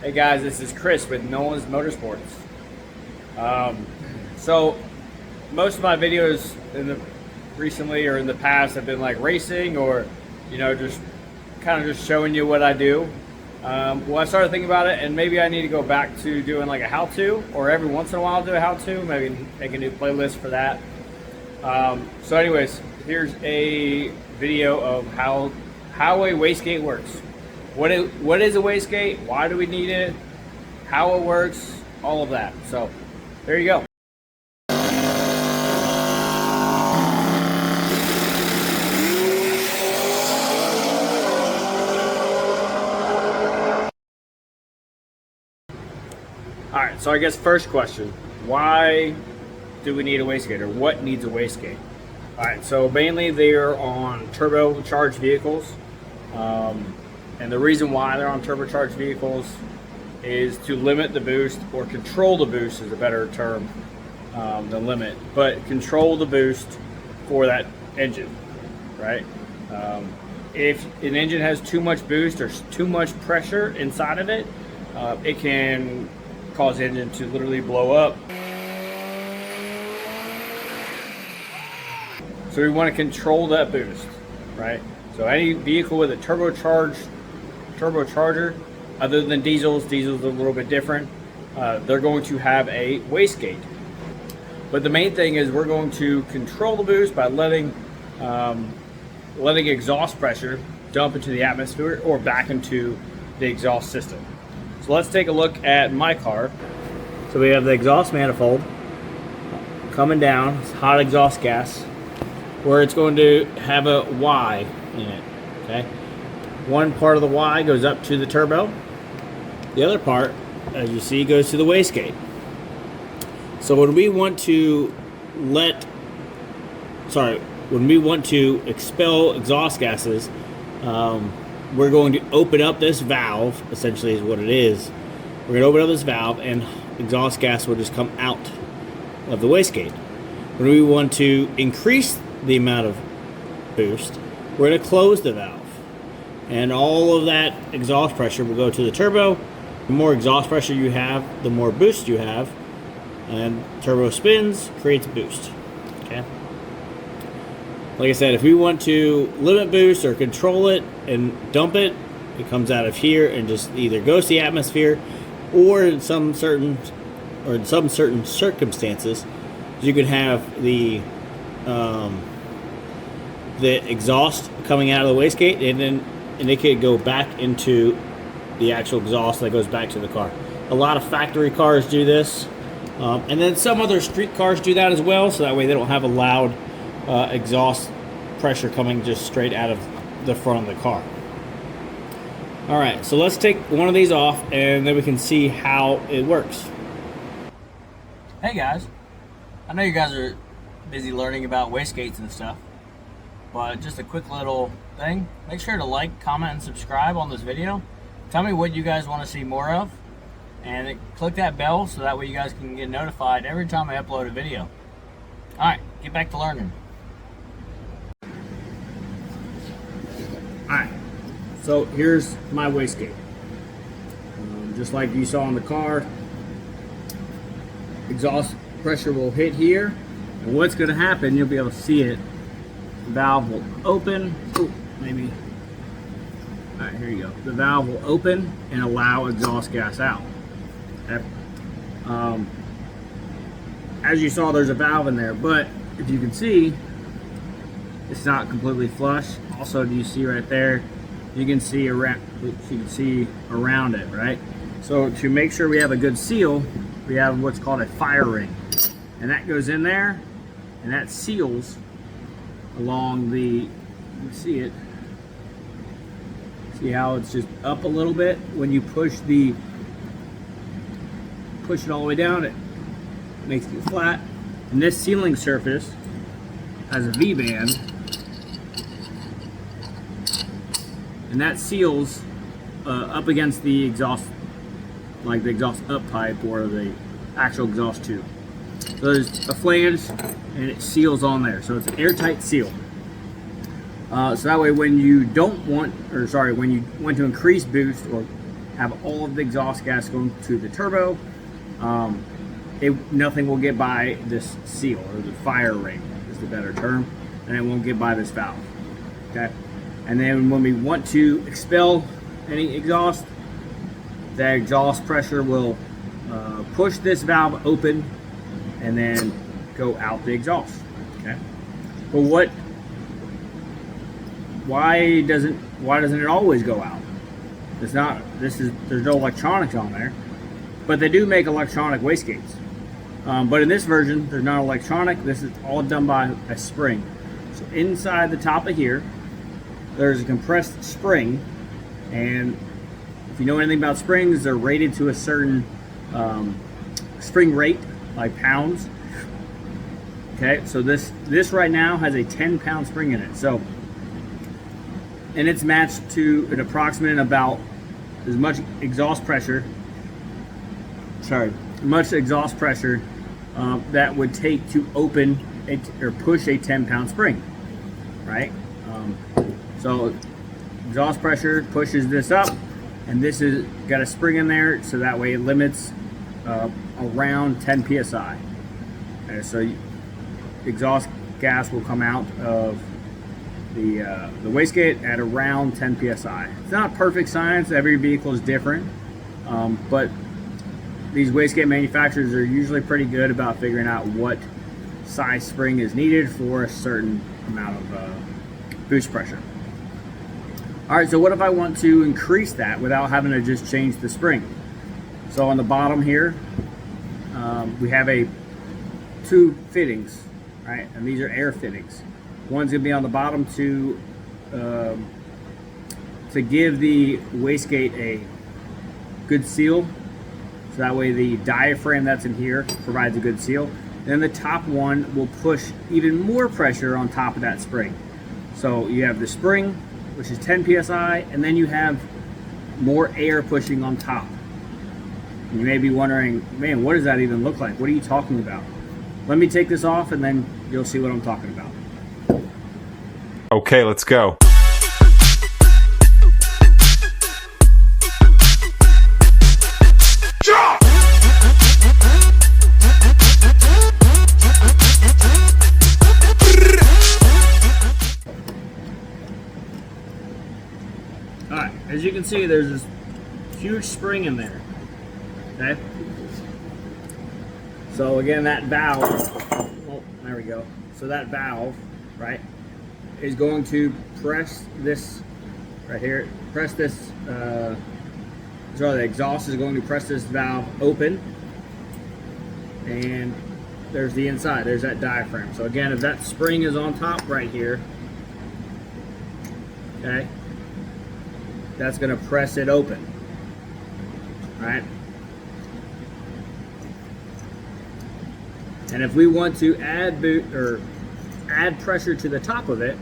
Hey guys, this is Chris with Nolan's Motorsports. So most of my videos recently or in the past have been like racing or just kind of just showing you what I do. Well, I started thinking about it, and maybe I need to go back to doing like a how-to, or every once in a while do a how-to. Maybe make a new playlist for that. So anyways, here's a video of how a wastegate works. What is a wastegate? Why do we need it? How it works? All of that. So there you go. All right, so I guess first question, why do we need a wastegate, or what needs a wastegate? All right, so mainly they are on turbocharged vehicles. And the reason why they're on turbocharged vehicles is to limit the boost, or control the boost is a better term than limit, but control the boost for that engine, right? If an engine has too much boost or too much pressure inside of it, it can cause the engine to literally blow up. So we want to control that boost, right? So any vehicle with a turbocharger, other than diesels are a little bit different. They're going to have a wastegate. But the main thing is we're going to control the boost by letting exhaust pressure dump into the atmosphere or back into the exhaust system. So let's take a look at my car. So we have the exhaust manifold coming down, it's hot exhaust gas, where it's going to have a Y in it, okay? One part of the Y goes up to the turbo. The other part, as you see, goes to the wastegate. So when we want to expel exhaust gases, we're going to open up this valve, essentially is what it is. We're going to open up this valve and exhaust gas will just come out of the wastegate. When we want to increase the amount of boost, we're going to close the valve. And all of that exhaust pressure will go to the turbo. The more exhaust pressure you have, the more boost you have. And turbo spins, creates boost. Okay. Like I said, if we want to limit boost or control it and dump it, it comes out of here and just either goes to the atmosphere, or in some certain circumstances, you can have the exhaust coming out of the wastegate, and it could go back into the actual exhaust that goes back to the car. A lot of factory cars do this, and then some other street cars do that as well, so that way they don't have a loud exhaust pressure coming just straight out of the front of the car. All right, so let's take one of these off, and then we can see how it works. Hey guys, I know you guys are busy learning about wastegates and stuff, but just a quick little thing. Make sure to like, comment, and subscribe on this video. Tell me what you guys want to see more of, and click that bell so that way you guys can get notified every time I upload a video. Alright, get back to learning. Alright, so here's my wastegate. Just like you saw in the car, exhaust pressure will hit here, and what's going to happen, you'll be able to see it. The valve will open. Oh, maybe. All right, here you go. The valve will open and allow exhaust gas out. Okay. As you saw, there's a valve in there, but if you can see, it's not completely flush. Also, do you see right there? You can see around. You can see around it, right? So to make sure we have a good seal, we have what's called a fire ring, and that goes in there, and that seals along the, you can see it. See how it's just up a little bit? When you push it all the way down, it makes it flat. And this sealing surface has a V-band, and that seals up against the exhaust, like the exhaust up pipe or the actual exhaust tube. So there's a flange and it seals on there, so it's an airtight seal. So that way when you don't want, or sorry, when you want to increase boost or have all of the exhaust gas going to the turbo. Nothing will get by this seal, or the fire ring is the better term, and it won't get by this valve. Okay, and then when we want to expel any exhaust, the exhaust pressure will push this valve open and then go out the exhaust. Okay, but why doesn't it always go out? There's no electronics on there, but they do make electronic wastegates. But in this version, there's not electronic. This is all done by a spring. So inside the top of here, there's a compressed spring, and if you know anything about springs, they're rated to a certain spring rate, like pounds. Okay, so this right now has a 10-pound spring in it. So, and it's matched to an approximate about as much exhaust pressure. That would take to open or push a 10-pound spring, right? So exhaust pressure pushes this up, and this has got a spring in there, so that way it limits around 10 psi. Okay, so exhaust gas will come out of the wastegate at around 10 psi. It's not perfect science. Every vehicle is different, but these wastegate manufacturers are usually pretty good about figuring out what size spring is needed for a certain amount of boost pressure. All right, so what if I want to increase that without having to just change the spring? So on the bottom here, we have two fittings, right? And these are air fittings. One's gonna be on the bottom to give the wastegate a good seal. So that way the diaphragm that's in here provides a good seal. Then the top one will push even more pressure on top of that spring. So you have the spring, which is 10 psi, and then you have more air pushing on top. And you may be wondering, man, what does that even look like? What are you talking about? Let me take this off and then you'll see what I'm talking about. Okay, let's go. Alright, as you can see, there's this huge spring in there. Okay? So again, that valve, oh, there we go. So that valve, right, is going to press this right here, press this, so the exhaust is going to press this valve open, and there's the inside, there's that diaphragm. So again, if that spring is on top right here, okay, that's going to press it open, right? And if we want to add pressure to the top of it,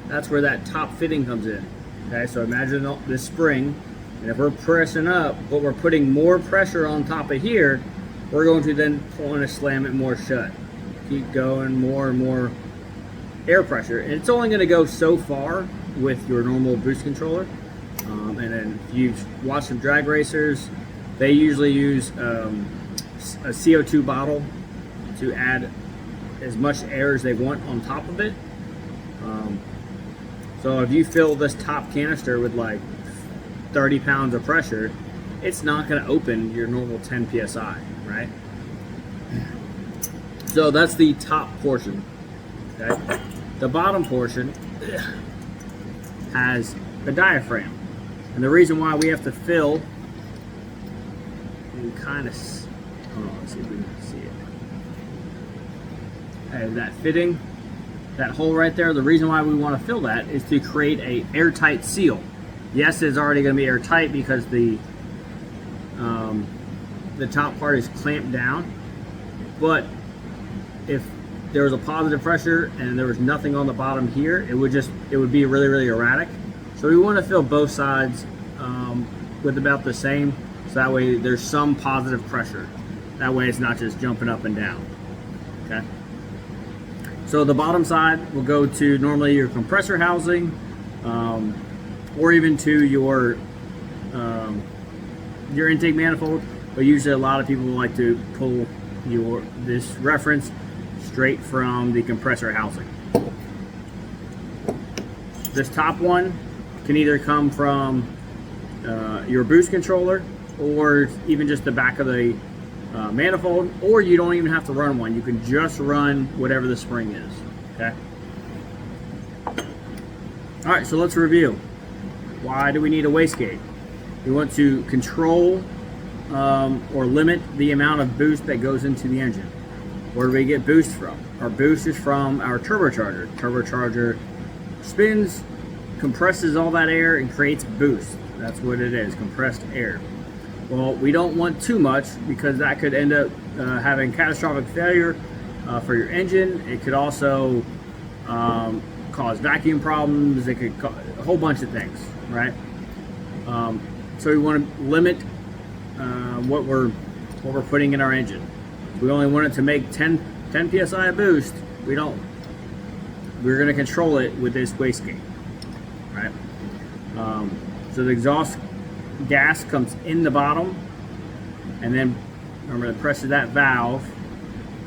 that's where that top fitting comes in. Okay, so imagine this spring, and if we're pressing up, but we're putting more pressure on top of here, we're going to then want to slam it more shut. Keep going, more and more air pressure. And it's only going to go so far with your normal boost controller. And then if you've watched some drag racers, they usually use a CO2 bottle to add as much air as they want on top of it. So if you fill this top canister with like 30 pounds of pressure, it's not going to open your normal 10 psi, right? So that's the top portion. Okay? The bottom portion has the diaphragm. And the reason why we have to fill, you kind of, hold on, let's see if we can see it. Okay, that fitting, that hole right there, the reason why we want to fill that is to create a airtight seal. Yes, it's already going to be airtight because the top part is clamped down, but if there was a positive pressure and there was nothing on the bottom here, it would be really, really erratic. So we want to fill both sides with about the same, so that way there's some positive pressure. That way it's not just jumping up and down. Okay. So the bottom side will go to normally your compressor housing, or even to your your intake manifold, but usually a lot of people like to pull this reference straight from the compressor housing. This top one can either come from your boost controller, or even just the back of the manifold, or you don't even have to run one. You can just run whatever the spring is. Okay. All right, so let's review. Why do we need a wastegate? We want to control or limit the amount of boost that goes into the engine. Where do we get boost from? Our boost is from our turbocharger. Turbocharger spins, compresses all that air, and creates boost. That's what it is, compressed air. Well, we don't want too much, because that could end up having catastrophic failure for your engine. It could also cause vacuum problems. It could cause a whole bunch of things, right? So we want to limit what we're putting in our engine. We only want it to make 10 psi of boost. We're going to control it with this wastegate, right? So the exhaust gas comes in the bottom, and then remember to press that valve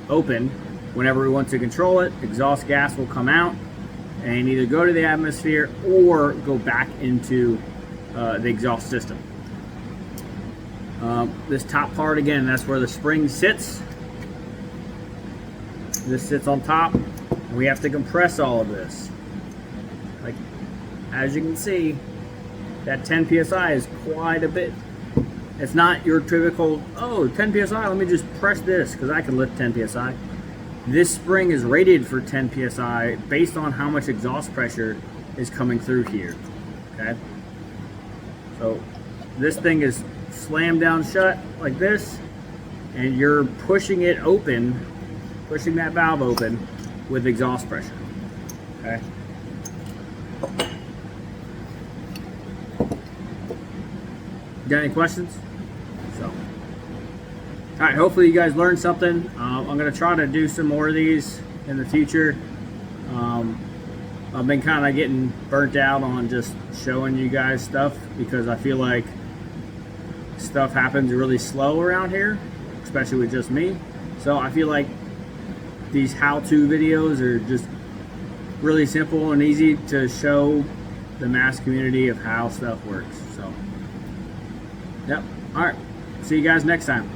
open whenever we want to control it. Exhaust gas will come out and either go to the atmosphere or go back into the exhaust system. This top part, again, that's where the spring sits. This sits on top, and we have to compress all of this. Like, as you can see, that 10 psi is quite a bit. It's not your typical, oh, 10 psi, let me just press this because I can lift 10 psi. This spring is rated for 10 psi based on how much exhaust pressure is coming through here. Okay, so this thing is slammed down shut like this, and you're pushing it open, pushing that valve open with exhaust pressure. Okay. Got any questions? So, all right, hopefully you guys learned something. I'm going to try to do some more of these in the future. I've been kind of getting burnt out on just showing you guys stuff, because I feel like stuff happens really slow around here, especially with just me. So I feel like these how-to videos are just really simple and easy to show the mass community of how stuff works. So, yep. All right. See you guys next time.